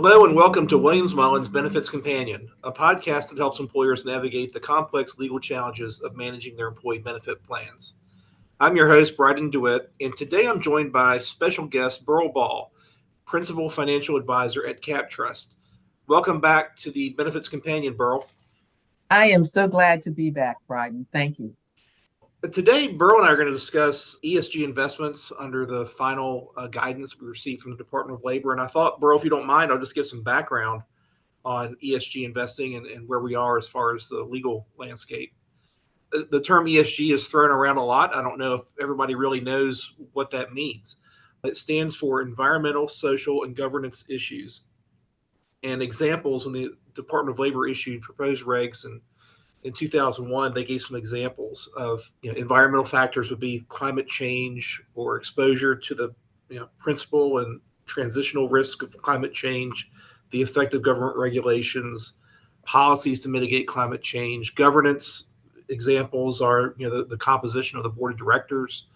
Hello and welcome to Mullen's Benefits Companion, a podcast that helps employers navigate the complex legal challenges of managing their employee benefit plans. I'm your host, Brydon DeWitt, and today I'm joined by special guest Beryl Ball, Principal Financial Advisor at CAPTRUST. Welcome back to the Benefits Companion, Beryl. I am so glad to be back, Brydon. Thank you. Today, Beryl and I are going to discuss ESG investments under the final guidance we received from the Department of Labor. And I thought, Beryl, if you don't mind, I'll just give some background on ESG investing and where we are as far as the legal landscape. The term ESG is thrown around a lot. I don't know if everybody really knows what that means. It stands for environmental, social, and governance issues. And examples, when the Department of Labor issued proposed regs in 2001, they gave some examples of environmental factors would be climate change or exposure to the principal and transitional risk of climate change, the effect of government regulations, policies to mitigate climate change. Governance examples are the composition of the board of directors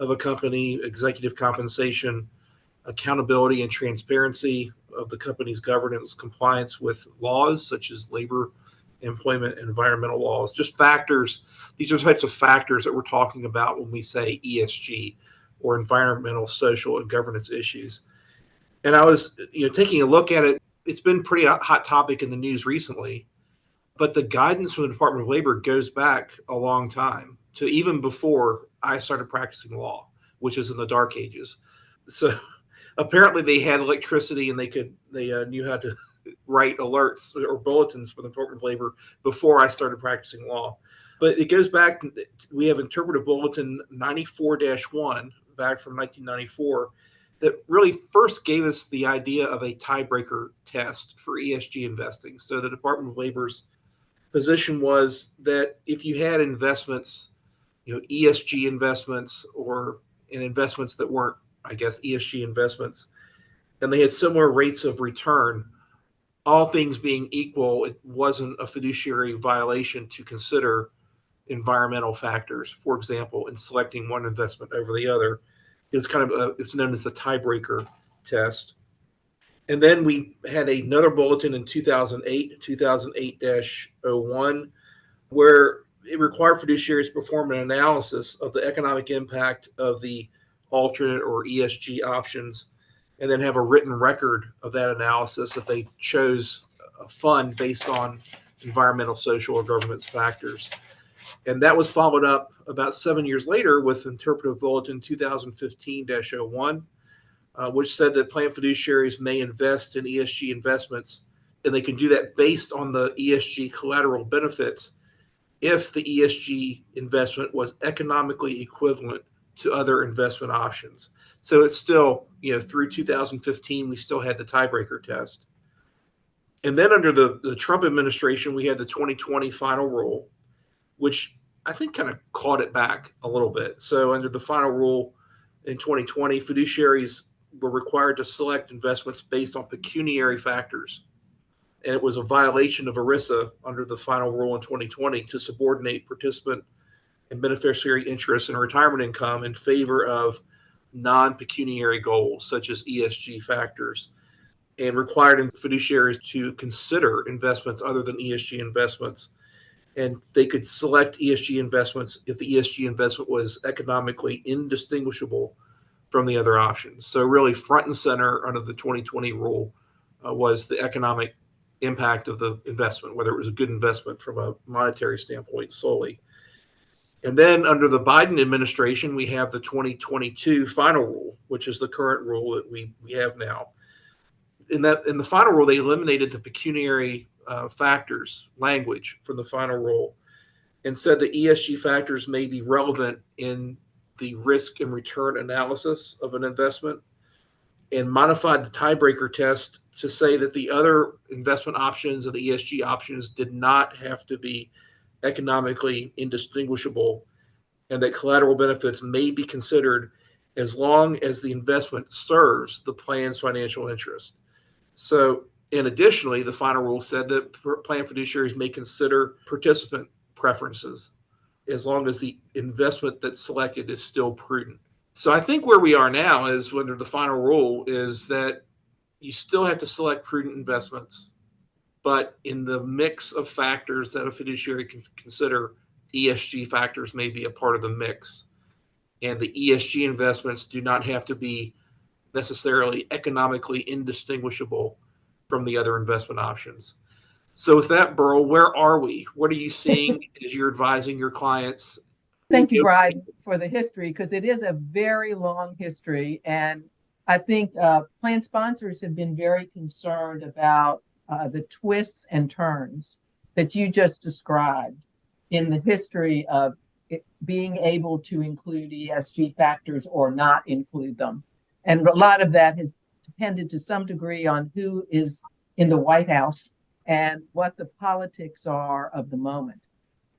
of a company, executive compensation, accountability and transparency of the company's governance, compliance with laws such as labor, employment, and environmental laws. Just factors. These are types of factors that we're talking about when we say ESG, or environmental, social, and governance issues. And I was taking a look at it. It's been pretty hot topic in the news recently, but the guidance from the Department of Labor goes back a long time to even before I started practicing law, which is in the dark ages. So apparently they had electricity and they knew how to write alerts or bulletins for the Department of Labor before I started practicing law. But it goes back, we have Interpretive Bulletin 94-1 back from 1994 that really first gave us the idea of a tiebreaker test for ESG investing. So the Department of Labor's position was that if you had investments, ESG investments or in investments that weren't, I guess, ESG investments, and they had similar rates of return, all things being equal, it wasn't a fiduciary violation to consider environmental factors, for example, in selecting one investment over the other. It's it's known as the tiebreaker test. And then we had another bulletin in 2008-01, where it required fiduciaries to perform an analysis of the economic impact of the alternate or ESG options, and then have a written record of that analysis if they chose a fund based on environmental, social, or governance factors. And that was followed up about 7 years later with Interpretive Bulletin 2015-01, which said that plan fiduciaries may invest in ESG investments, and they can do that based on the ESG collateral benefits if the ESG investment was economically equivalent to other investment options. So it's still, through 2015, we still had the tiebreaker test. And then under the Trump administration, we had the 2020 final rule, which I think kind of caught it back a little bit. So under the final rule in 2020, fiduciaries were required to select investments based on pecuniary factors. And it was a violation of ERISA under the final rule in 2020 to subordinate participant and beneficiary interests in retirement income in favor of non-pecuniary goals, such as ESG factors, and required fiduciaries to consider investments other than ESG investments. And they could select ESG investments if the ESG investment was economically indistinguishable from the other options. So really front and center under the 2020 rule was the economic impact of the investment, whether it was a good investment from a monetary standpoint solely. And then under the Biden administration, we have the 2022 final rule, which is the current rule that we have now. In the final rule, they eliminated the pecuniary factors language from the final rule and said that ESG factors may be relevant in the risk and return analysis of an investment, and modified the tiebreaker test to say that the other investment options and the ESG options did not have to be economically indistinguishable, and that collateral benefits may be considered as long as the investment serves the plan's financial interest. So, and additionally, the final rule said that plan fiduciaries may consider participant preferences as long as the investment that's selected is still prudent. So I think where we are now is under the final rule is that you still have to select prudent investments. But in the mix of factors that a fiduciary can consider, ESG factors may be a part of the mix. And the ESG investments do not have to be necessarily economically indistinguishable from the other investment options. So with that, Beryl, where are we? What are you seeing as you're advising your clients? Thank you, Brydon, for the history, because it is a very long history. And I think plan sponsors have been very concerned about the twists and turns that you just described in the history of it being able to include ESG factors or not include them. And a lot of that has depended to some degree on who is in the White House and what the politics are of the moment.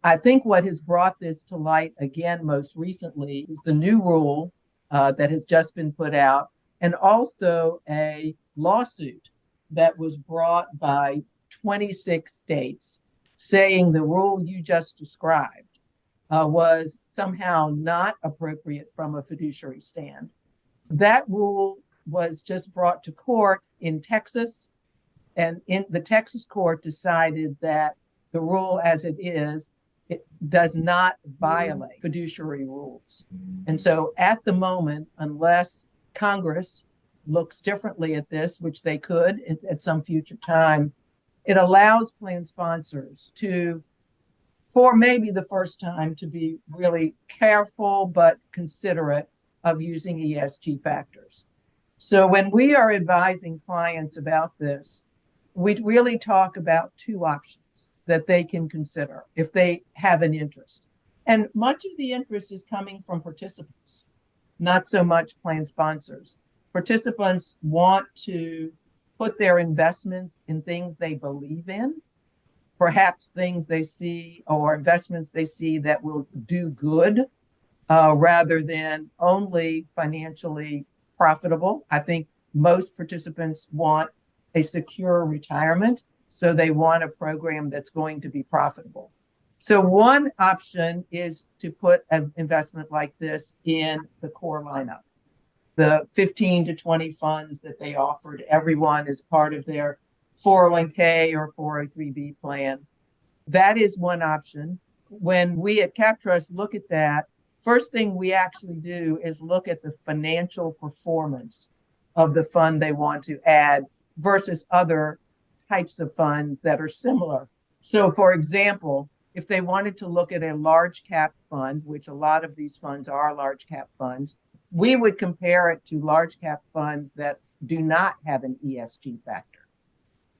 I think what has brought this to light again most recently is the new rule that has just been put out, and also a lawsuit that was brought by 26 states saying the rule you just described was somehow not appropriate from a fiduciary stand. That rule was just brought to court in Texas, and in the Texas court decided that the rule as it is, it does not violate fiduciary rules. And so at the moment, unless Congress looks differently at this, which they could at some future time, it allows plan sponsors to, for maybe the first time, to be really careful but considerate of using ESG factors. So when we are advising clients about this, we really talk about two options that they can consider if they have an interest. And much of the interest is coming from participants, not so much plan sponsors. Participants want to put their investments in things they believe in, perhaps things they see or investments they see that will do good rather than only financially profitable. I think most participants want a secure retirement, so they want a program that's going to be profitable. So one option is to put an investment like this in the core lineup. The 15 to 20 funds that they offered everyone as part of their 401k or 403b plan. That is one option. When we at CAPTRUST look at that, first thing we actually do is look at the financial performance of the fund they want to add versus other types of funds that are similar. So for example, if they wanted to look at a large cap fund, which a lot of these funds are large cap funds, we would compare it to large cap funds that do not have an ESG factor,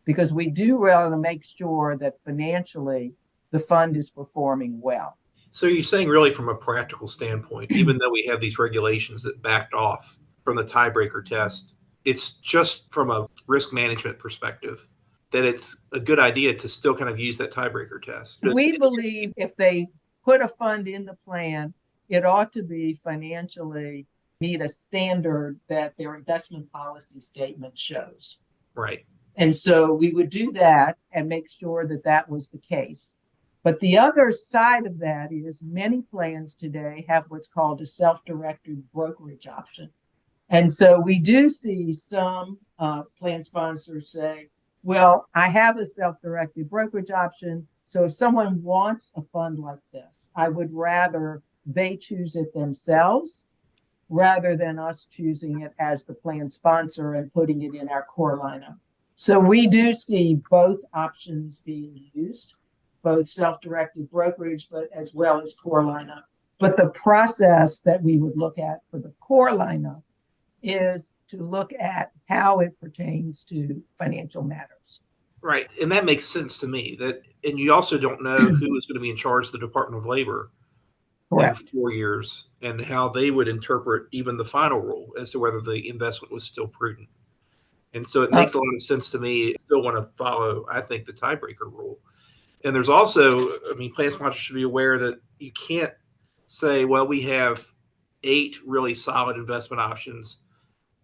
because we do want to make sure that financially the fund is performing well. So you're saying really from a practical standpoint, even though we have these regulations that backed off from the tiebreaker test, it's just from a risk management perspective that it's a good idea to still kind of use that tiebreaker test. We believe if they put a fund in the plan, it ought to be financially meet a standard that their investment policy statement shows. Right. And so we would do that and make sure that that was the case. But the other side of that is many plans today have what's called a self-directed brokerage option. And so we do see some plan sponsors say, well, I have a self-directed brokerage option. So if someone wants a fund like this, I would rather they choose it themselves rather than us choosing it as the plan sponsor and putting it in our core lineup. So we do see both options being used, both self-directed brokerage, but as well as core lineup. But the process that we would look at for the core lineup is to look at how it pertains to financial matters. Right. And that makes sense to me. And you also don't know who is going to be in charge of the Department of Labor Correct. in 4 years and how they would interpret even the final rule as to whether the investment was still prudent. And so it makes a lot of sense to me. Still want to follow, I think, the tiebreaker rule. And there's also, plan sponsors should be aware that you can't say, well, we have 8 really solid investment options,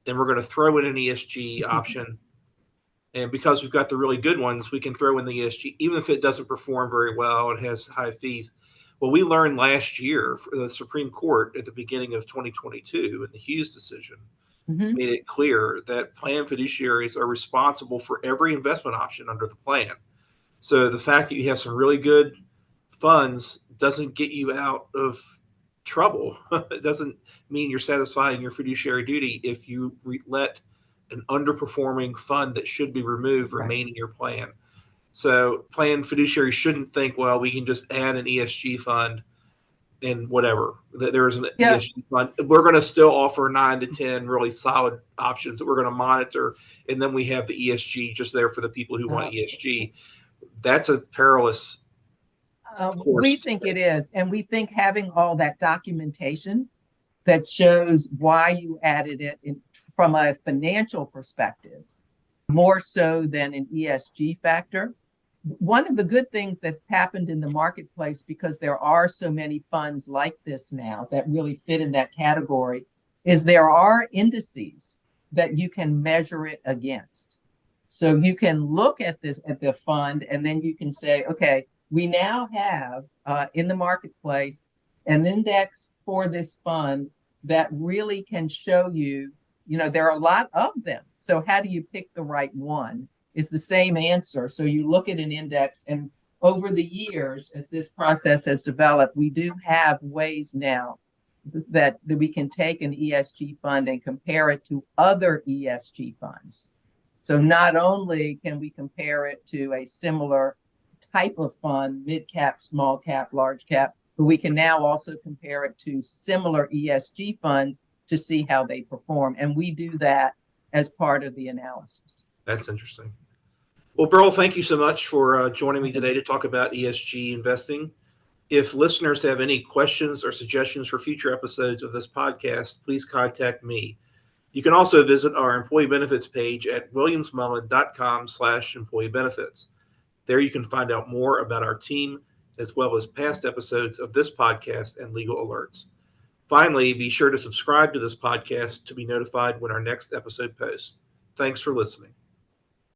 and we're going to throw in an ESG option. And because we've got the really good ones, we can throw in the ESG, even if it doesn't perform very well and has high fees. Well, we learned last year for the Supreme Court at the beginning of 2022 in the Hughes decision Mhm. made it clear that plan fiduciaries are responsible for every investment option under the plan. So the fact that you have some really good funds doesn't get you out of trouble. It doesn't mean you're satisfying your fiduciary duty if you let an underperforming fund that should be removed Right. remain in your plan. So plan fiduciaries shouldn't think, well, we can just add an ESG fund and whatever. There is an Yeah. ESG fund. We're going to still offer 9 to 10 really solid options that we're going to monitor. And then we have the ESG just there for the people who want Uh, ESG. That's a perilous we course to think take. it is. And we think having all that documentation that shows why you added it from a financial perspective, more so than an ESG factor. One of the good things that's happened in the marketplace, because there are so many funds like this now that really fit in that category, is there are indices that you can measure it against. So you can look at the fund, and then you can say, okay, we now have in the marketplace an index for this fund that really can show you, there are a lot of them. So how do you pick the right one? Is the same answer. So you look at an index, and over the years, as this process has developed, we do have ways now that we can take an ESG fund and compare it to other ESG funds. So not only can we compare it to a similar type of fund, mid cap, small cap, large cap, but we can now also compare it to similar ESG funds to see how they perform. And we do that as part of the analysis. That's interesting. Well, Beryl, thank you so much for joining me today to talk about ESG investing. If listeners have any questions or suggestions for future episodes of this podcast, please contact me. You can also visit our employee benefits page at williamsmullen.com/employee benefits. There you can find out more about our team, as well as past episodes of this podcast and legal alerts. Finally, be sure to subscribe to this podcast to be notified when our next episode posts. Thanks for listening.